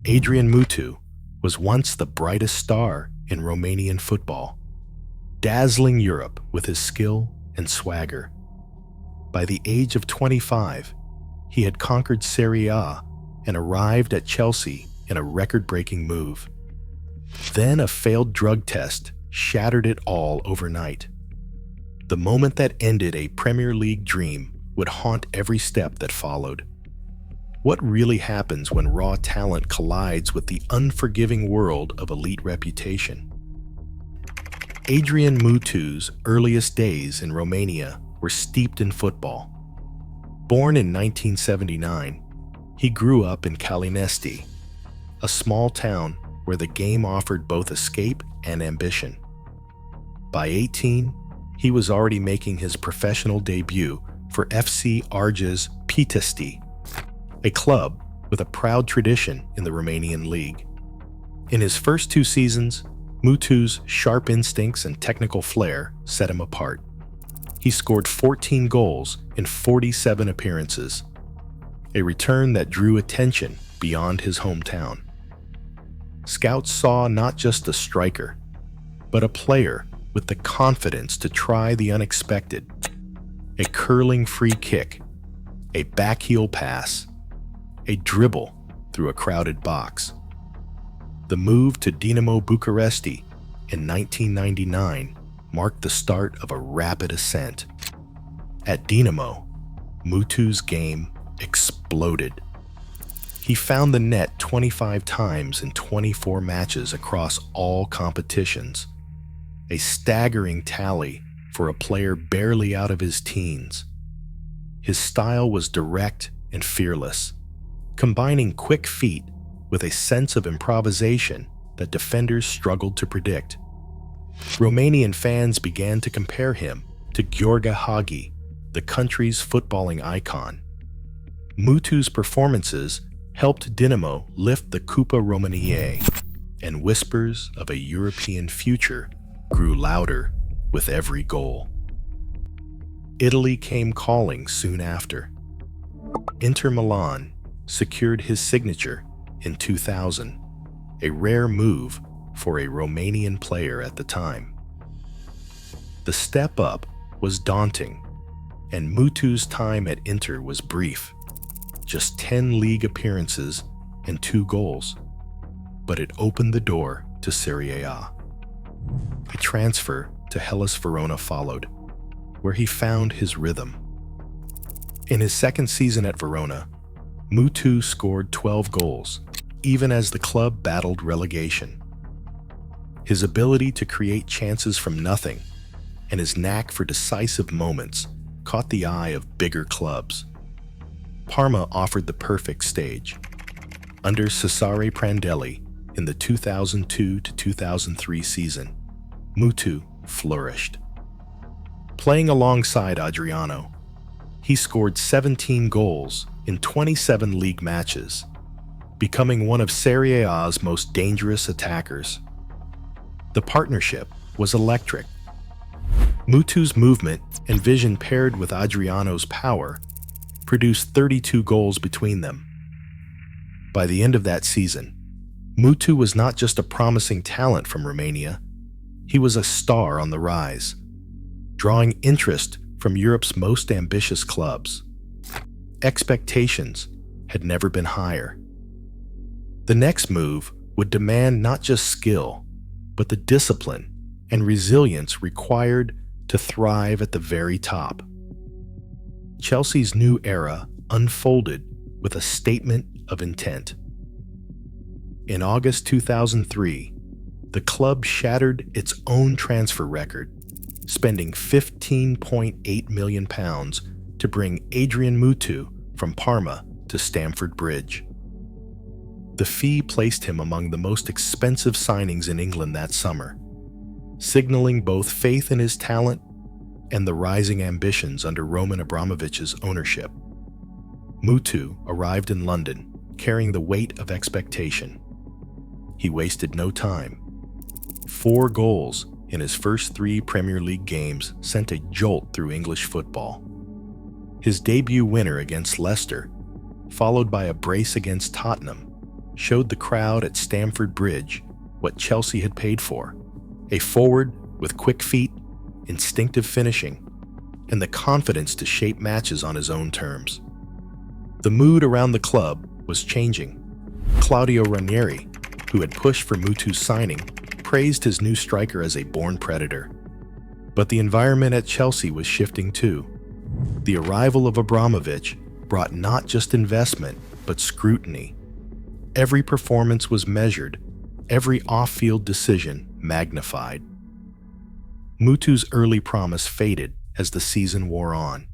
Adi Mutu was once the brightest star in Romanian football, dazzling Europe with his skill and swagger. By the age of 25, he had conquered Serie A and arrived at Chelsea in a record-breaking move. Then a failed drug test shattered it all overnight. The moment that ended a Premier League dream would haunt every step that followed. What really happens when raw talent collides with the unforgiving world of elite reputation? Adi Mutu's earliest days in Romania were steeped in football. Born in 1979, he grew up in Călinești, a small town where the game offered both escape and ambition. By 18, he was already making his professional debut for FC Argeș Pitești, a club with a proud tradition in the Romanian league. In his first 2 seasons, Mutu's sharp instincts and technical flair set him apart. He scored 14 goals in 47 appearances, a return that drew attention beyond his hometown. Scouts saw not just a striker, but a player with the confidence to try the unexpected. A curling free kick, a backheel pass, a dribble through a crowded box. The move to Dinamo Bucuresti in 1999 marked the start of a rapid ascent. At Dinamo, Mutu's game exploded. He found the net 25 times in 24 matches across all competitions, a staggering tally for a player barely out of his teens. His style was direct and fearless, combining quick feet with a sense of improvisation that defenders struggled to predict. Romanian fans began to compare him to Gheorghe Hagi, the country's footballing icon. Mutu's performances helped Dinamo lift the Cupa Romaniei, and whispers of a European future grew louder with every goal. Italy came calling soon after. Inter Milan secured his signature in 2000, a rare move for a Romanian player at the time. The step up was daunting, and Mutu's time at Inter was brief, just 10 league appearances and 2 goals, but it opened the door to Serie A. A transfer to Hellas Verona followed, where he found his rhythm. In his second season at Verona, Mutu scored 12 goals, even as the club battled relegation. His ability to create chances from nothing and his knack for decisive moments caught the eye of bigger clubs. Parma offered the perfect stage. Under Cesare Prandelli in the 2002-2003 season, Mutu flourished. Playing alongside Adriano, he scored 17 goals in 27 league matches, becoming one of Serie A's most dangerous attackers. The partnership was electric. Mutu's movement and vision paired with Adriano's power produced 32 goals between them. By the end of that season, Mutu was not just a promising talent from Romania, he was a star on the rise, drawing interest from Europe's most ambitious clubs. Expectations had never been higher. The next move would demand not just skill, but the discipline and resilience required to thrive at the very top. Chelsea's new era unfolded with a statement of intent. In August 2003, the club shattered its own transfer record, spending £15.8 million to bring Adi Mutu from Parma to Stamford Bridge. The fee placed him among the most expensive signings in England that summer, signaling both faith in his talent and the rising ambitions under Roman Abramovich's ownership. Mutu arrived in London, carrying the weight of expectation. He wasted no time. 4 goals in his first 3 Premier League games sent a jolt through English football. His debut winner against Leicester, followed by a brace against Tottenham, showed the crowd at Stamford Bridge what Chelsea had paid for: a forward with quick feet, instinctive finishing, and the confidence to shape matches on his own terms. The mood around the club was changing. Claudio Ranieri, who had pushed for Mutu's signing, praised his new striker as a born predator. But the environment at Chelsea was shifting too. The arrival of Abramovich brought not just investment, but scrutiny. Every performance was measured, every off-field decision magnified. Mutu's early promise faded as the season wore on.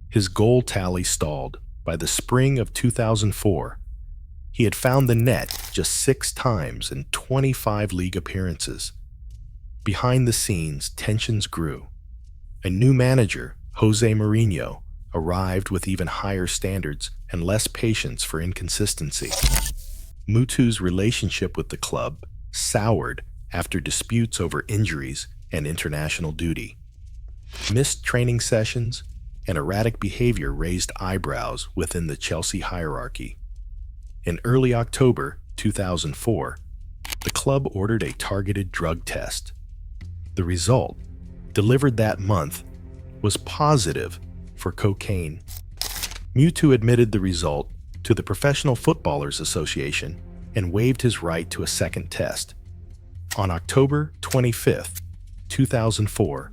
His goal tally stalled. By the spring of 2004, he had found the net just 6 times in 25 league appearances. Behind the scenes, tensions grew. A new manager, Jose Mourinho, arrived with even higher standards and less patience for inconsistency. Mutu's relationship with the club soured after disputes over injuries and international duty. Missed training sessions and erratic behavior raised eyebrows within the Chelsea hierarchy. In early October 2004, the club ordered a targeted drug test. The result, delivered that month, was positive for cocaine. Mutu admitted the result to the Professional Footballers Association and waived his right to a second test. On October 25, 2004,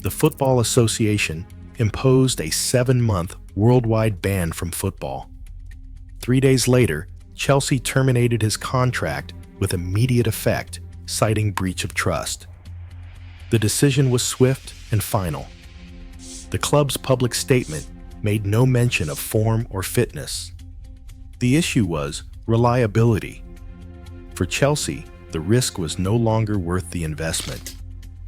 the Football Association imposed a 7-month worldwide ban from football. 3 days later, Chelsea terminated his contract with immediate effect, citing breach of trust. The decision was swift and final. The club's public statement made no mention of form or fitness. The issue was reliability. For Chelsea, the risk was no longer worth the investment.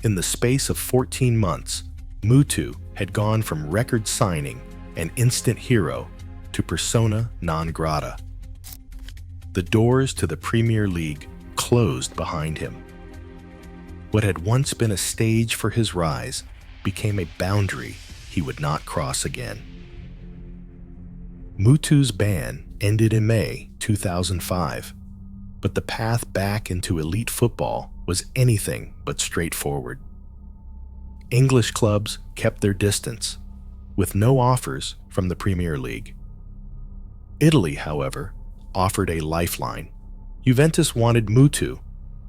In the space of 14 months, Mutu had gone from record signing and instant hero to persona non grata. The doors to the Premier League closed behind him. What had once been a stage for his rise became a boundary he would not cross again. Mutu's ban ended in May 2005, but the path back into elite football was anything but straightforward. English clubs kept their distance, with no offers from the Premier League. Italy, however, offered a lifeline. Juventus wanted Mutu,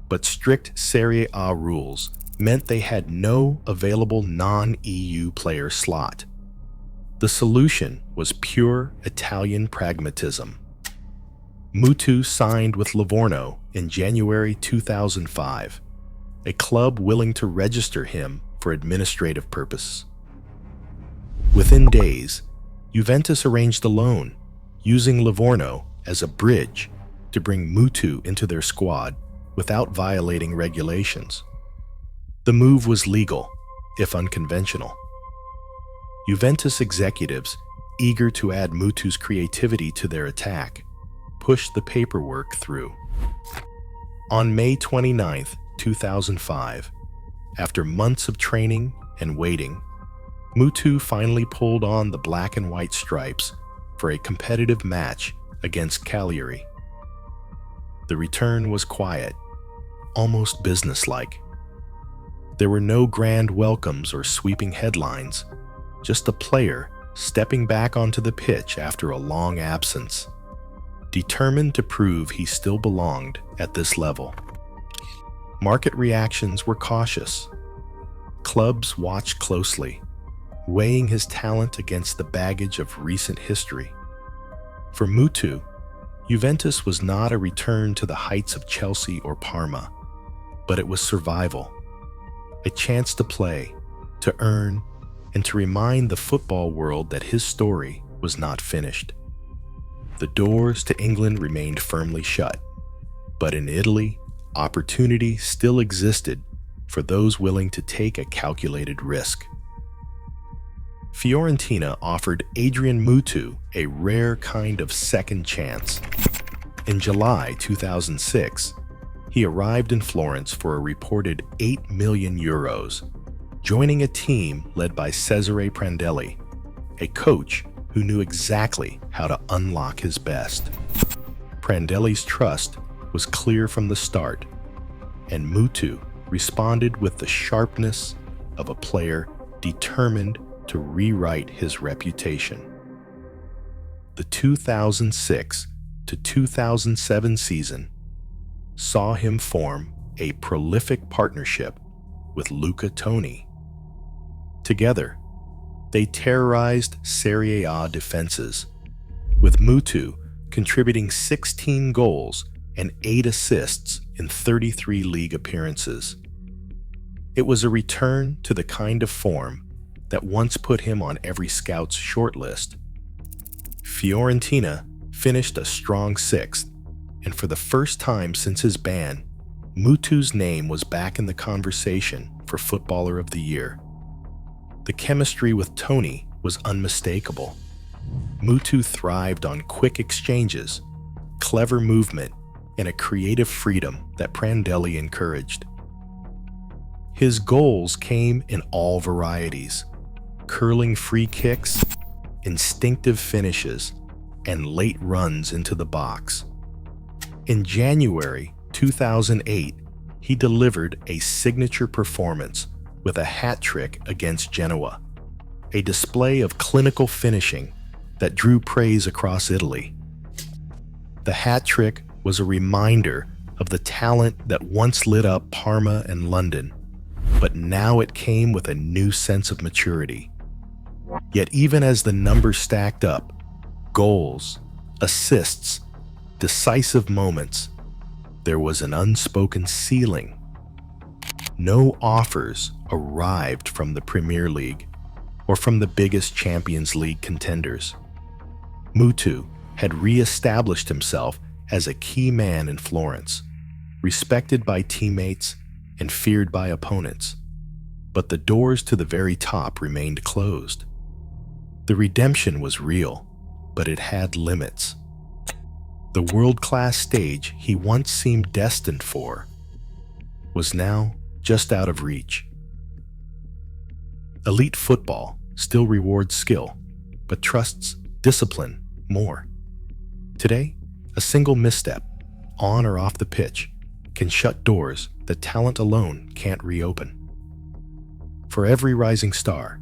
but strict Serie A rules meant they had no available non-EU player slot. The solution was pure Italian pragmatism. Mutu signed with Livorno in January 2005, a club willing to register him for administrative purposes. Within days, Juventus arranged a loan, using Livorno as a bridge to bring Mutu into their squad without violating regulations. The move was legal, if unconventional. Juventus executives, eager to add Mutu's creativity to their attack, pushed the paperwork through. On May 29, 2005, after months of training and waiting, Mutu finally pulled on the black and white stripes for a competitive match against Cagliari. The return was quiet, almost businesslike. There were no grand welcomes or sweeping headlines, just a player stepping back onto the pitch after a long absence, determined to prove he still belonged at this level. Market reactions were cautious. Clubs watched closely, weighing his talent against the baggage of recent history. For Mutu, Juventus was not a return to the heights of Chelsea or Parma, but it was survival, a chance to play, to earn, and to remind the football world that his story was not finished. The doors to England remained firmly shut, but in Italy, opportunity still existed for those willing to take a calculated risk. Fiorentina offered Adrian Mutu a rare kind of second chance. In July 2006, he arrived in Florence for a reported €8 million, joining a team led by Cesare Prandelli, a coach who knew exactly how to unlock his best. Prandelli's trust was clear from the start, and Mutu responded with the sharpness of a player determined to rewrite his reputation. The 2006 to 2007 season saw him form a prolific partnership with Luca Toni. Together, they terrorized Serie A defenses, with Mutu contributing 16 goals and 8 assists in 33 league appearances. It was a return to the kind of form that once put him on every scout's shortlist. Fiorentina finished a strong 6th, and for the first time since his ban, Mutu's name was back in the conversation for Footballer of the Year. The chemistry with Toni was unmistakable. Mutu thrived on quick exchanges, clever movement, and a creative freedom that Prandelli encouraged. His goals came in all varieties: curling free kicks, instinctive finishes, and late runs into the box. In January 2008, he delivered a signature performance with a hat trick against Genoa, a display of clinical finishing that drew praise across Italy. The hat trick was a reminder of the talent that once lit up Parma and London, but now it came with a new sense of maturity. Yet even as the numbers stacked up, goals, assists, decisive moments, there was an unspoken ceiling. No offers arrived from the Premier League or from the biggest Champions League contenders. Mutu had re-established himself as a key man in Florence, respected by teammates and feared by opponents. But the doors to the very top remained closed. The redemption was real, but it had limits. The world-class stage he once seemed destined for was now just out of reach. Elite football still rewards skill, but trusts discipline more. Today, a single misstep, on or off the pitch, can shut doors that talent alone can't reopen. For every rising star,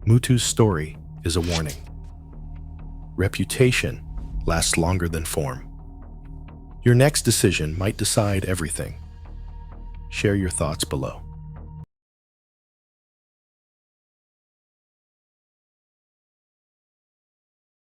Mutu's story is a warning. Reputation lasts longer than form. Your next decision might decide everything. Share your thoughts below.